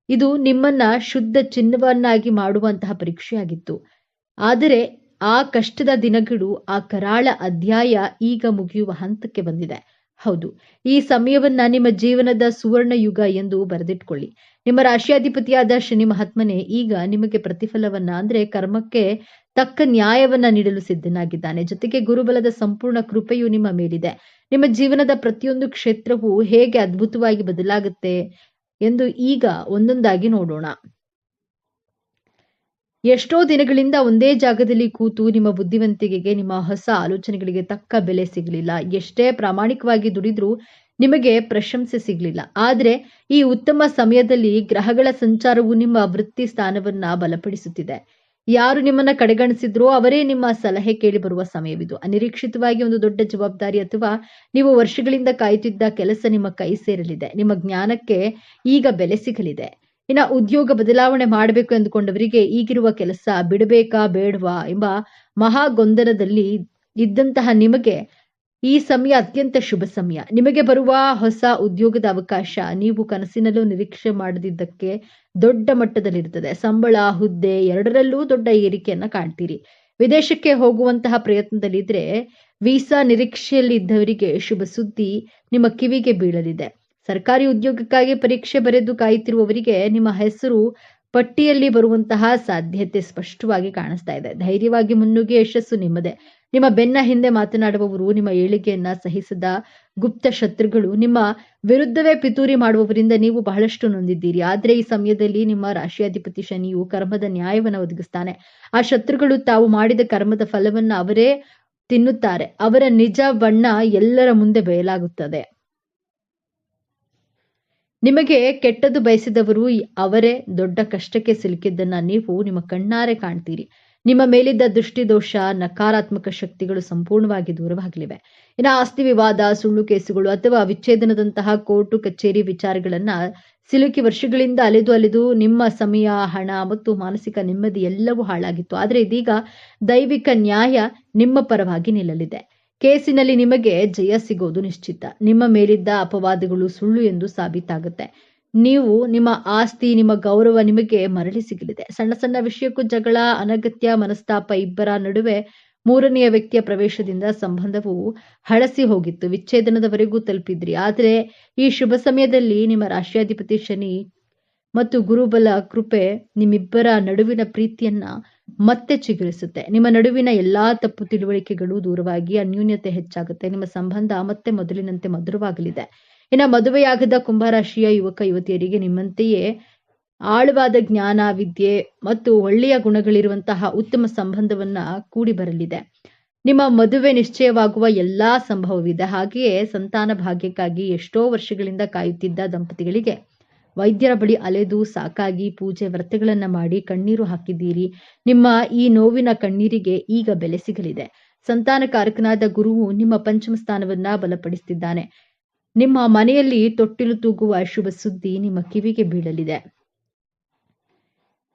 ಇದು ನಿಮ್ಮನ್ನ ಶುದ್ಧ ಚಿನ್ನವನ್ನಾಗಿ ಮಾಡುವಂತಹ ಪರೀಕ್ಷೆಯಾಗಿತ್ತು. ಆದರೆ ಆ ಕಷ್ಟದ ದಿನಗಳು, ಆ ಕರಾಳ ಅಧ್ಯಾಯ ಈಗ ಮುಗಿಯುವ ಹಂತಕ್ಕೆ ಬಂದಿದೆ. ಹೌದು, ಈ ಸಮಯವನ್ನ ನಿಮ್ಮ ಜೀವನದ ಸುವರ್ಣ ಯುಗ ಎಂದು ಬರೆದಿಟ್ಕೊಳ್ಳಿ. ನಿಮ್ಮ ರಾಶಿಯಾಧಿಪತಿಯಾದ ಶನಿ ಮಹಾತ್ಮನೇ ಈಗ ನಿಮಗೆ ಪ್ರತಿಫಲವನ್ನ ಅಂದ್ರೆ ಕರ್ಮಕ್ಕೆ ತಕ್ಕ ನ್ಯಾಯವನ್ನ ನೀಡಲು ಸಿದ್ಧನಾಗಿದ್ದಾನೆ. ಜೊತೆಗೆ ಗುರುಬಲದ ಸಂಪೂರ್ಣ ಕೃಪೆಯು ನಿಮ್ಮ ಮೇಲಿದೆ. ನಿಮ್ಮ ಜೀವನದ ಪ್ರತಿಯೊಂದು ಕ್ಷೇತ್ರವೂ ಹೇಗೆ ಅದ್ಭುತವಾಗಿ ಬದಲಾಗುತ್ತೆ ಎಂದು ಈಗ ಒಂದೊಂದಾಗಿ ನೋಡೋಣ. ಎಷ್ಟೋ ದಿನಗಳಿಂದ ಒಂದೇ ಜಾಗದಲ್ಲಿ ಕೂತು ನಿಮ್ಮ ಬುದ್ಧಿವಂತಿಕೆಗೆ, ನಿಮ್ಮ ಹೊಸ ಆಲೋಚನೆಗಳಿಗೆ ತಕ್ಕ ಬೆಲೆ ಸಿಗಲಿಲ್ಲ. ಎಷ್ಟೇ ಪ್ರಾಮಾಣಿಕವಾಗಿ ದುಡಿದ್ರೂ ನಿಮಗೆ ಪ್ರಶಂಸೆ ಸಿಗಲಿಲ್ಲ. ಆದರೆ ಈ ಉತ್ತಮ ಸಮಯದಲ್ಲಿ ಗ್ರಹಗಳ ಸಂಚಾರವು ನಿಮ್ಮ ವೃತ್ತಿ ಸ್ಥಾನವನ್ನ ಬಲಪಡಿಸುತ್ತಿದೆ. ಯಾರು ನಿಮ್ಮನ್ನ ಕಡೆಗಣಿಸಿದ್ರೋ ಅವರೇ ನಿಮ್ಮ ಸಲಹೆ ಕೇಳಿ ಬರುವ ಸಮಯವಿದು. ಅನಿರೀಕ್ಷಿತವಾಗಿ ಒಂದು ದೊಡ್ಡ ಜವಾಬ್ದಾರಿ ಅಥವಾ ನೀವು ವರ್ಷಗಳಿಂದ ಕಾಯುತ್ತಿದ್ದ ಕೆಲಸ ನಿಮ್ಮ ಕೈ ಸೇರಲಿದೆ. ನಿಮ್ಮ ಜ್ಞಾನಕ್ಕೆ ಈಗ ಬೆಲೆ ಸಿಗಲಿದೆ. ಇನ್ನು ಉದ್ಯೋಗ ಬದಲಾವಣೆ ಮಾಡಬೇಕು ಎಂದುಕೊಂಡವರಿಗೆ ಈಗಿರುವ ಕೆಲಸ ಬಿಡಬೇಕಾ ಬೇಡವಾ ಎಂಬ ಮಹಾ ಗೊಂದಲದಲ್ಲಿ ಇದ್ದಂತಹ ನಿಮಗೆ ಈ ಸಮಯ ಅತ್ಯಂತ ಶುಭ ಸಮಯ. ನಿಮಗೆ ಬರುವ ಹೊಸ ಉದ್ಯೋಗದ ಅವಕಾಶ ನೀವು ಕನಸಿನಲ್ಲೂ ನಿರೀಕ್ಷೆ ಮಾಡದಿದ್ದಕ್ಕೆ ದೊಡ್ಡ ಮಟ್ಟದಲ್ಲಿರುತ್ತದೆ. ಸಂಬಳ, ಹುದ್ದೆ ಎರಡರಲ್ಲೂ ದೊಡ್ಡ ಏರಿಕೆಯನ್ನ ಕಾಣ್ತೀರಿ. ವಿದೇಶಕ್ಕೆ ಹೋಗುವಂತಹ ಪ್ರಯತ್ನದಲ್ಲಿದ್ರೆ ವೀಸಾ ನಿರೀಕ್ಷೆಯಲ್ಲಿ ಇದ್ದವರಿಗೆ ಶುಭ ಸುದ್ದಿ ನಿಮ್ಮ ಕಿವಿಗೆ ಬೀಳಲಿದೆ. ಸರ್ಕಾರಿ ಉದ್ಯೋಗಕ್ಕಾಗಿ ಪರೀಕ್ಷೆ ಬರೆದು ಕಾಯುತ್ತಿರುವವರಿಗೆ ನಿಮ್ಮ ಹೆಸರು ಪಟ್ಟಿಯಲ್ಲಿ ಬರುವಂತಹ ಸಾಧ್ಯತೆ ಸ್ಪಷ್ಟವಾಗಿ ಕಾಣಿಸ್ತಾ ಇದೆ. ಧೈರ್ಯವಾಗಿ ಮುನ್ನುಗ್ಗಿ ಯಶಸ್ಸು ನಿಮ್ಮದೇ. ನಿಮ್ಮ ಬೆನ್ನ ಹಿಂದೆ ಮಾತನಾಡುವವರು, ನಿಮ್ಮ ಏಳಿಗೆಯನ್ನ ಸಹಿಸದ ಗುಪ್ತ ಶತ್ರುಗಳು, ನಿಮ್ಮ ವಿರುದ್ಧವೇ ಪಿತೂರಿ ಮಾಡುವವರಿಂದ ನೀವು ಬಹಳಷ್ಟು ನೊಂದಿದ್ದೀರಿ. ಆದ್ರೆ ಈ ಸಮಯದಲ್ಲಿ ನಿಮ್ಮ ರಾಶಿಯಾಧಿಪತಿ ಶನಿಯು ಕರ್ಮದ ನ್ಯಾಯವನ್ನು ಒದಗಿಸ್ತಾನೆ. ಆ ಶತ್ರುಗಳು ತಾವು ಮಾಡಿದ ಕರ್ಮದ ಫಲವನ್ನ ಅವರೇ ತಿನ್ನುತ್ತಾರೆ. ಅವರ ನಿಜ ಬಣ್ಣ ಎಲ್ಲರ ಮುಂದೆ ಬಯಲಾಗುತ್ತದೆ. ನಿಮಗೆ ಕೆಟ್ಟದ್ದು ಬಯಸಿದವರು ಅವರೇ ದೊಡ್ಡ ಕಷ್ಟಕ್ಕೆ ಸಿಲುಕಿದ್ದನ್ನ ನೀವು ನಿಮ್ಮ ಕಣ್ಣಾರೆ ಕಾಣ್ತೀರಿ. ನಿಮ್ಮ ಮೇಲಿದ್ದ ದೃಷ್ಟಿದೋಷ, ನಕಾರಾತ್ಮಕ ಶಕ್ತಿಗಳು ಸಂಪೂರ್ಣವಾಗಿ ದೂರವಾಗಲಿವೆ. ಇನ್ನು ಆಸ್ತಿ ವಿವಾದ, ಸುಳ್ಳು ಕೇಸುಗಳು ಅಥವಾ ವಿಚ್ಛೇದನದಂತಹ ಕೋರ್ಟು ಕಚೇರಿ ವಿಚಾರಗಳನ್ನ ಸಿಲುಕಿ ವರ್ಷಗಳಿಂದ ಅಲೆದು ನಿಮ್ಮ ಸಮಯ, ಹಣ ಮತ್ತು ಮಾನಸಿಕ ನೆಮ್ಮದಿ ಎಲ್ಲವೂ ಹಾಳಾಗಿತ್ತು. ಆದರೆ ಇದೀಗ ದೈವಿಕ ನ್ಯಾಯ ನಿಮ್ಮ ಪರವಾಗಿ ನಿಲ್ಲಲಿದೆ. ಕೇಸಿನಲ್ಲಿ ನಿಮಗೆ ಜಯ ಸಿಗೋದು ನಿಶ್ಚಿತ. ನಿಮ್ಮ ಮೇಲಿದ್ದ ಅಪವಾದಗಳು ಸುಳ್ಳು ಎಂದು ಸಾಬೀತಾಗುತ್ತೆ. ನೀವು ನಿಮ್ಮ ಆಸ್ತಿ, ನಿಮ್ಮ ಗೌರವ ನಿಮಗೆ ಮರಳಿ ಸಿಗಲಿದೆ. ಸಣ್ಣ ಸಣ್ಣ ವಿಷಯಕ್ಕೂ ಜಗಳ, ಅನಗತ್ಯ ಮನಸ್ತಾಪ, ಇಬ್ಬರ ನಡುವೆ ಮೂರನೆಯ ವ್ಯಕ್ತಿಯ ಪ್ರವೇಶದಿಂದ ಸಂಬಂಧವು ಹಳಸಿ ಹೋಗಿತ್ತು, ವಿಚ್ಛೇದನದವರೆಗೂ ತಲುಪಿದ್ರಿ. ಆದರೆ ಈ ಶುಭ ಸಮಯದಲ್ಲಿ ನಿಮ್ಮ ರಾಶಿಯಾಧಿಪತಿ ಶನಿ ಮತ್ತು ಗುರುಬಲ ಕೃಪೆ ನಿಮ್ಮಿಬ್ಬರ ನಡುವಿನ ಪ್ರೀತಿಯನ್ನ ಮತ್ತೆ ಚಿಗುರಿಸುತ್ತೆ. ನಿಮ್ಮ ನಡುವಿನ ಎಲ್ಲಾ ತಪ್ಪು ತಿಳುವಳಿಕೆಗಳು ದೂರವಾಗಿ ಅನ್ಯೂನ್ಯತೆ ಹೆಚ್ಚಾಗುತ್ತೆ. ನಿಮ್ಮ ಸಂಬಂಧ ಮತ್ತೆ ಮೊದಲಿನಂತೆ ಮಧುರವಾಗಲಿದೆ. ಇನ್ನು ಮದುವೆಯಾಗದ ಕುಂಭರಾಶಿಯ ಯುವಕ ಯುವತಿಯರಿಗೆ ನಿಮ್ಮಂತೆಯೇ ಆಳವಾದ ಜ್ಞಾನ, ವಿದ್ಯೆ ಮತ್ತು ಒಳ್ಳೆಯ ಗುಣಗಳಿರುವಂತಹ ಉತ್ತಮ ಸಂಬಂಧವನ್ನ ಕೂಡಿ ಬರಲಿದೆ. ನಿಮ್ಮ ಮದುವೆ ನಿಶ್ಚಯವಾಗುವ ಎಲ್ಲಾ ಸಂಭವವಿದೆ. ಹಾಗೆಯೇ ಸಂತಾನ ಭಾಗ್ಯಕ್ಕಾಗಿ ಎಷ್ಟೋ ವರ್ಷಗಳಿಂದ ಕಾಯುತ್ತಿದ್ದ ದಂಪತಿಗಳಿಗೆ ವೈದ್ಯರ ಬಳಿ ಅಲೆದು ಸಾಕಾಗಿ ಪೂಜೆ ವ್ರತಗಳನ್ನ ಮಾಡಿ ಕಣ್ಣೀರು ಹಾಕಿದ್ದೀರಿ. ನಿಮ್ಮ ಈ ನೋವಿನ ಕಣ್ಣೀರಿಗೆ ಈಗ ಬೆಲೆ ಸಿಗಲಿದೆ. ಸಂತಾನಕಾರಕನಾದ ಗುರುವು ನಿಮ್ಮ ಪಂಚಮ ಸ್ಥಾನವನ್ನ ಬಲಪಡಿಸುತ್ತಿದ್ದಾನೆ. ನಿಮ್ಮ ಮನೆಯಲ್ಲಿ ತೊಟ್ಟಿಲು ತೂಗುವ ಶುಭ ಸುದ್ದಿ ನಿಮ್ಮ ಕಿವಿಗೆ ಬೀಳಲಿದೆ.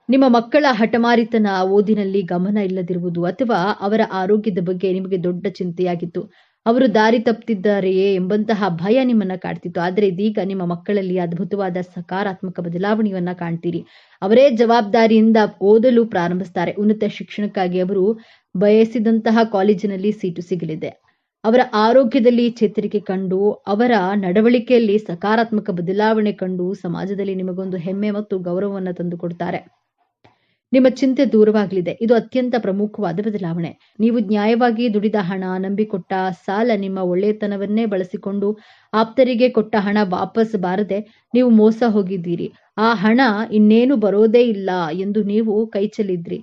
ನಿಮ್ಮ ಮಕ್ಕಳ ಹಠಮಾರಿತನ, ಓದಿನಲ್ಲಿ ಗಮನ ಇಲ್ಲದಿರುವುದು ಅಥವಾ ಅವರ ಆರೋಗ್ಯದ ಬಗ್ಗೆ ನಿಮಗೆ ದೊಡ್ಡ ಚಿಂತೆಯಾಗಿತ್ತು. ಅವರು ದಾರಿ ತಪ್ಪುತ್ತಿದ್ದಾರೆಯೇ ಎಂಬಂತಹ ಭಯ ನಿಮ್ಮನ್ನ ಕಾಡ್ತಿತ್ತು. ಆದರೆ ಇದೀಗ ನಿಮ್ಮ ಮಕ್ಕಳಲ್ಲಿ ಅದ್ಭುತವಾದ ಸಕಾರಾತ್ಮಕ ಬದಲಾವಣೆಯನ್ನ ಕಾಣ್ತೀರಿ. ಅವರೇ ಜವಾಬ್ದಾರಿಯಿಂದ ಓದಲು ಪ್ರಾರಂಭಿಸ್ತಾರೆ. ಉನ್ನತ ಶಿಕ್ಷಣಕ್ಕಾಗಿ ಅವರು ಬಯಸಿದಂತಹ ಕಾಲೇಜಿನಲ್ಲಿ ಸೀಟು ಸಿಗಲಿದೆ. ಅವರ ಆರೋಗ್ಯದಲ್ಲಿ ಚೇತರಿಕೆ ಕಂಡು, ಅವರ ನಡವಳಿಕೆಯಲ್ಲಿ ಸಕಾರಾತ್ಮಕ ಬದಲಾವಣೆ ಕಂಡು ಸಮಾಜದಲ್ಲಿ ನಿಮಗೊಂದು ಹೆಮ್ಮೆ ಮತ್ತು ಗೌರವವನ್ನು ತಂದುಕೊಡ್ತಾರೆ. ನಿಮ್ಮ ಚಿಂತೆ ದೂರವಾಗಲಿದೆ. ಇದು ಅತ್ಯಂತ ಪ್ರಮುಖವಾದ ಬದಲಾವಣೆ. ನೀವು ನ್ಯಾಯವಾಗಿ ದುಡಿದ ಹಣ, ನಂಬಿಕೊಟ್ಟ ಸಾಲ, ನಿಮ್ಮ ಒಳ್ಳೆಯತನವನ್ನೇ ಬಳಸಿಕೊಂಡು ಆಪ್ತರಿಗೆ ಕೊಟ್ಟ ಹಣ ವಾಪಸ್ ಬಾರದೆ ನೀವು ಮೋಸ ಹೋಗಿದ್ದೀರಿ. ಆ ಹಣ ಇನ್ನೇನು ಬರೋದೇ ಇಲ್ಲ ಎಂದು ನೀವು ಕೈಚೆಲ್ಲಿದ್ರಿ.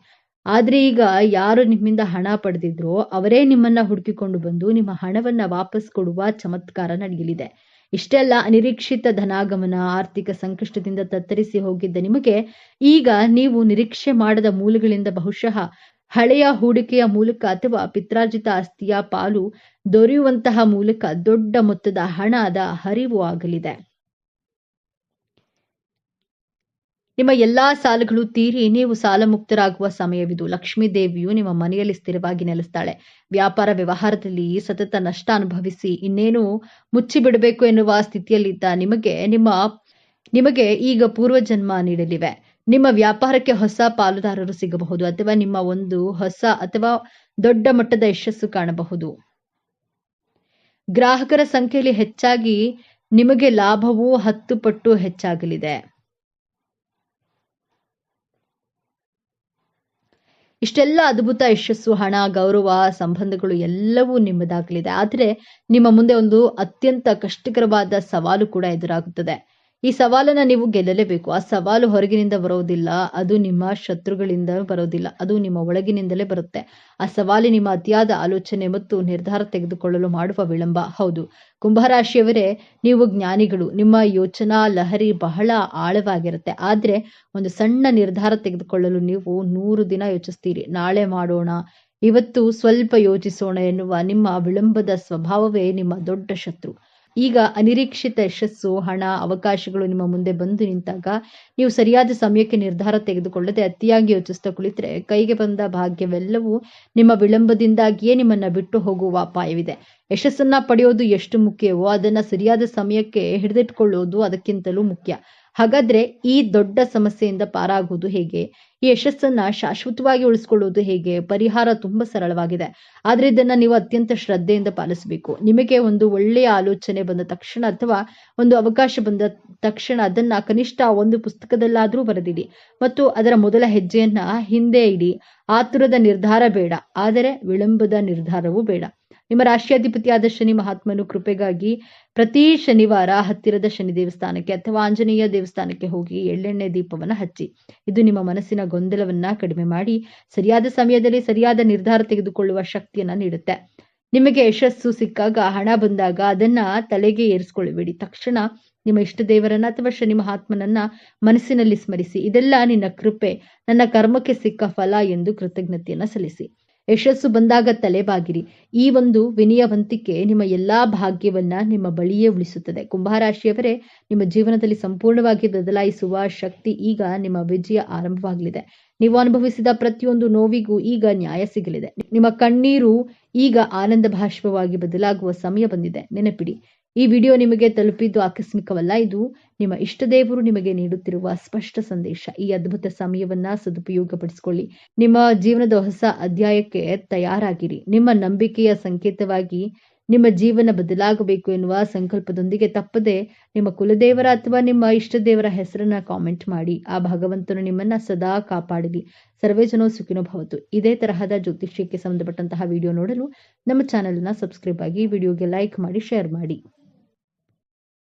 ಆದ್ರೆ ಈಗ ಯಾರು ನಿಮ್ಮಿಂದ ಹಣ ಪಡೆದಿದ್ರೋ ಅವರೇ ನಿಮ್ಮನ್ನ ಹುಡುಕಿಕೊಂಡು ಬಂದು ನಿಮ್ಮ ಹಣವನ್ನ ವಾಪಸ್ ಕೊಡುವ ಚಮತ್ಕಾರ ನಡೆಯಲಿದೆ. ಇಷ್ಟೆಲ್ಲ ಅನಿರೀಕ್ಷಿತ ಧನಾಗಮನ, ಆರ್ಥಿಕ ಸಂಕಷ್ಟದಿಂದ ತತ್ತರಿಸಿ ಹೋಗಿದ್ದ ನಿಮಗೆ ಈಗ ನೀವು ನಿರೀಕ್ಷೆ ಮಾಡದ ಮೂಲಗಳಿಂದ ಬಹುಶಃ ಹಳೆಯ ಹೂಡಿಕೆಯ ಮೂಲಕ ಅಥವಾ ಪಿತ್ರಾರ್ಜಿತ ಆಸ್ತಿಯ ಪಾಲು ದೊರೆಯುವಂತಹ ಮೂಲಕ ದೊಡ್ಡ ಮೊತ್ತದ ಹಣದ ಹರಿವು ಆಗಲಿದೆ. ನಿಮ್ಮ ಎಲ್ಲಾ ಸಾಲಗಳು ತೀರಿ ನೀವು ಸಾಲ ಮುಕ್ತರಾಗುವ ಸಮಯವಿದು. ಲಕ್ಷ್ಮೀ ದೇವಿಯು ನಿಮ್ಮ ಮನೆಯಲ್ಲಿ ಸ್ಥಿರವಾಗಿ ನೆಲೆಸ್ತಾಳೆ. ವ್ಯಾಪಾರ ವ್ಯವಹಾರದಲ್ಲಿ ಸತತ ನಷ್ಟ ಅನುಭವಿಸಿ ಇನ್ನೇನು ಮುಚ್ಚಿಬಿಡಬೇಕು ಎನ್ನುವ ಸ್ಥಿತಿಯಲ್ಲಿದ್ದ ನಿಮಗೆ ಈಗ ಪೂರ್ವಜನ್ಮ ನೀಡಲಿವೆ. ನಿಮ್ಮ ವ್ಯಾಪಾರಕ್ಕೆ ಹೊಸ ಪಾಲುದಾರರು ಸಿಗಬಹುದು ಅಥವಾ ನಿಮ್ಮ ಒಂದು ಹೊಸ ಅಥವಾ ದೊಡ್ಡ ಮಟ್ಟದ ಯಶಸ್ಸು ಕಾಣಬಹುದು. ಗ್ರಾಹಕರ ಸಂಖ್ಯೆಯಲ್ಲಿ ಹೆಚ್ಚಾಗಿ ನಿಮಗೆ ಲಾಭವು 10 ಪಟ್ಟು ಹೆಚ್ಚಾಗಲಿದೆ. ಇಷ್ಟೆಲ್ಲ ಅದ್ಭುತ ಯಶಸ್ಸು, ಹಣ, ಗೌರವ, ಸಂಬಂಧಗಳು ಎಲ್ಲವೂ ನಿಮ್ಮದಾಗಲಿದೆ. ಆದರೆ ನಿಮ್ಮ ಮುಂದೆ ಒಂದು ಅತ್ಯಂತ ಕಷ್ಟಕರವಾದ ಸವಾಲು ಕೂಡ ಎದುರಾಗುತ್ತದೆ. ಈ ಸವಾಲನ್ನ ನೀವು ಗೆಲ್ಲಲೇಬೇಕು. ಆ ಸವಾಲು ಹೊರಗಿನಿಂದ ಬರೋದಿಲ್ಲ, ಅದು ನಿಮ್ಮ ಶತ್ರುಗಳಿಂದ ಬರೋದಿಲ್ಲ, ಅದು ನಿಮ್ಮ ಒಳಗಿನಿಂದಲೇ ಬರುತ್ತೆ. ಆ ಸವಾಲು ನಿಮ್ಮ ಅತಿಯಾದ ಆಲೋಚನೆ ಮತ್ತು ನಿರ್ಧಾರ ತೆಗೆದುಕೊಳ್ಳಲು ಮಾಡುವ ವಿಳಂಬ. ಹೌದು, ಕುಂಭರಾಶಿಯವರೇ, ನೀವು ಜ್ಞಾನಿಗಳು. ನಿಮ್ಮ ಯೋಚನಾ ಲಹರಿ ಬಹಳ ಆಳವಾಗಿರುತ್ತೆ. ಆದ್ರೆ ಒಂದು ಸಣ್ಣ ನಿರ್ಧಾರ ತೆಗೆದುಕೊಳ್ಳಲು ನೀವು 100 ದಿನ ಯೋಚಿಸ್ತೀರಿ. ನಾಳೆ ಮಾಡೋಣ, ಇವತ್ತು ಸ್ವಲ್ಪ ಯೋಚಿಸೋಣ ಎನ್ನುವ ನಿಮ್ಮ ವಿಳಂಬದ ಸ್ವಭಾವವೇ ನಿಮ್ಮ ದೊಡ್ಡ ಶತ್ರು. ಈಗ ಅನಿರೀಕ್ಷಿತ ಯಶಸ್ಸು, ಹಣ, ಅವಕಾಶಗಳು ನಿಮ್ಮ ಮುಂದೆ ಬಂದು ನಿಂತಾಗ ನೀವು ಸರಿಯಾದ ಸಮಯಕ್ಕೆ ನಿರ್ಧಾರ ತೆಗೆದುಕೊಳ್ಳದೆ ಅತಿಯಾಗಿ ಯೋಚಿಸ್ತಾ ಕುಳಿತರೆ ಕೈಗೆ ಬಂದ ಭಾಗ್ಯವೆಲ್ಲವೂ ನಿಮ್ಮ ವಿಳಂಬದಿಂದಾಗಿಯೇ ನಿಮ್ಮನ್ನ ಬಿಟ್ಟು ಹೋಗುವ ಅಪಾಯವಿದೆ. ಯಶಸ್ಸನ್ನ ಪಡೆಯೋದು ಎಷ್ಟು ಮುಖ್ಯವೋ ಅದನ್ನ ಸರಿಯಾದ ಸಮಯಕ್ಕೆ ಹಿಡಿದಿಟ್ಕೊಳ್ಳೋದು ಅದಕ್ಕಿಂತಲೂ ಮುಖ್ಯ. ಹಾಗಾದ್ರೆ ಈ ದೊಡ್ಡ ಸಮಸ್ಯೆಯಿಂದ ಪಾರಾಗುವುದು ಹೇಗೆ? ಈ ಯಶಸ್ಸನ್ನ ಶಾಶ್ವತವಾಗಿ ಉಳಿಸ್ಕೊಳ್ಳೋದು ಹೇಗೆ? ಪರಿಹಾರ ತುಂಬಾ ಸರಳವಾಗಿದೆ. ಆದ್ರೆ ಇದನ್ನ ನೀವು ಅತ್ಯಂತ ಶ್ರದ್ಧೆಯಿಂದ ಪಾಲಿಸಬೇಕು. ನಿಮಗೆ ಒಂದು ಒಳ್ಳೆಯ ಆಲೋಚನೆ ಬಂದ ತಕ್ಷಣ ಅಥವಾ ಒಂದು ಅವಕಾಶ ಬಂದ ತಕ್ಷಣ ಅದನ್ನ ಕನಿಷ್ಠ ಒಂದು ಪುಸ್ತಕದಲ್ಲಾದ್ರೂ ಬರೆದಿಡಿ ಮತ್ತು ಅದರ ಮೊದಲ ಹೆಜ್ಜೆಯನ್ನ ಹಿಂದೆ ಇಡಿ. ಆತುರದ ನಿರ್ಧಾರ ಬೇಡ, ಆದರೆ ವಿಳಂಬದ ನಿರ್ಧಾರವೂ ಬೇಡ. ನಿಮ್ಮ ರಾಶಿಯಾಧಿಪತಿಯಾದ ಶನಿ ಮಹಾತ್ಮನು ಕೃಪೆಗಾಗಿ ಪ್ರತಿ ಶನಿವಾರ ಹತ್ತಿರದ ಶನಿ ದೇವಸ್ಥಾನಕ್ಕೆ ಅಥವಾ ಆಂಜನೇಯ ದೇವಸ್ಥಾನಕ್ಕೆ ಹೋಗಿ ಎಳ್ಳೆಣ್ಣೆ ದೀಪವನ್ನ ಹಚ್ಚಿ. ಇದು ನಿಮ್ಮ ಮನಸ್ಸಿನ ಗೊಂದಲವನ್ನ ಕಡಿಮೆ ಮಾಡಿ ಸರಿಯಾದ ಸಮಯದಲ್ಲಿ ಸರಿಯಾದ ನಿರ್ಧಾರ ತೆಗೆದುಕೊಳ್ಳುವ ಶಕ್ತಿಯನ್ನ ನೀಡುತ್ತೆ. ನಿಮಗೆ ಯಶಸ್ಸು ಸಿಕ್ಕಾಗ, ಹಣ ಬಂದಾಗ ಅದನ್ನ ತಲೆಗೆ ಏರಿಸ್ಕೊಳ್ಳಬೇಡಿ. ತಕ್ಷಣ ನಿಮ್ಮ ಇಷ್ಟ ದೇವರನ್ನ ಅಥವಾ ಶನಿ ಮಹಾತ್ಮನನ್ನ ಮನಸ್ಸಿನಲ್ಲಿ ಸ್ಮರಿಸಿ. ಇದೆಲ್ಲ ನಿನ್ನ ಕೃಪೆ, ನನ್ನ ಕರ್ಮಕ್ಕೆ ಸಿಕ್ಕ ಫಲ ಎಂದು ಕೃತಜ್ಞತೆಯನ್ನ ಸಲ್ಲಿಸಿ. ಯಶಸ್ಸು ಬಂದಾಗ ತಲೆಬಾಗಿರಿ. ಈ ಒಂದು ವಿನಯವಂತಿಕೆ ನಿಮ್ಮ ಎಲ್ಲಾ ಭಾಗ್ಯವನ್ನ ನಿಮ್ಮ ಬಳಿಯೇ ಉಳಿಸುತ್ತದೆ. ಕುಂಭರಾಶಿಯವರೇ, ನಿಮ್ಮ ಜೀವನದಲ್ಲಿ ಸಂಪೂರ್ಣವಾಗಿ ಬದಲಾಯಿಸುವ ಶಕ್ತಿ ಈಗ ನಿಮ್ಮ ವಿಜಯ ಆರಂಭವಾಗಲಿದೆ. ನೀವು ಅನುಭವಿಸಿದ ಪ್ರತಿಯೊಂದು ನೋವಿಗೂ ಈಗ ನ್ಯಾಯ ಸಿಗಲಿದೆ. ನಿಮ್ಮ ಕಣ್ಣೀರು ಈಗ ಆನಂದ ಭಾಷ್ಪವಾಗಿ ಬದಲಾಗುವ ಸಮಯ ಬಂದಿದೆ. ನೆನಪಿಡಿ, ಈ ವಿಡಿಯೋ ನಿಮಗೆ ತಲುಪಿದ್ದು ಆಕಸ್ಮಿಕವಲ್ಲ. ಇದು ನಿಮ್ಮ ಇಷ್ಟ ದೇವರು ನಿಮಗೆ ನೀಡುತ್ತಿರುವ ಸ್ಪಷ್ಟ ಸಂದೇಶ. ಈ ಅದ್ಭುತ ಸಮಯವನ್ನ ಸದುಪಯೋಗಪಡಿಸಿಕೊಳ್ಳಿ. ನಿಮ್ಮ ಜೀವನದ ಹೊಸ ಅಧ್ಯಾಯಕ್ಕೆ ತಯಾರಾಗಿರಿ. ನಿಮ್ಮ ನಂಬಿಕೆಯ ಸಂಕೇತವಾಗಿ ನಿಮ್ಮ ಜೀವನ ಬದಲಾಗಬೇಕು ಎನ್ನುವ ಸಂಕಲ್ಪದೊಂದಿಗೆ ತಪ್ಪದೆ ನಿಮ್ಮ ಕುಲದೇವರ ಅಥವಾ ನಿಮ್ಮ ಇಷ್ಟ ದೇವರ ಹೆಸರನ್ನ ಕಾಮೆಂಟ್ ಮಾಡಿ. ಆ ಭಗವಂತನು ನಿಮ್ಮನ್ನ ಸದಾ ಕಾಪಾಡಲಿ. ಸರ್ವೇ ಜನೋ ಸುಖಿನೋ ಭವತು. ಇದೇ ತರಹದ ಜ್ಯೋತಿಷ್ಯಕ್ಕೆ ಸಂಬಂಧಪಟ್ಟಂತಹ ವಿಡಿಯೋ ನೋಡಲು ನಮ್ಮ ಚಾನೆಲ್ ಅನ್ನ ಸಬ್ಸ್ಕ್ರೈಬ್ ಆಗಿ, ವಿಡಿಯೋಗೆ ಲೈಕ್ ಮಾಡಿ, ಶೇರ್ ಮಾಡಿ.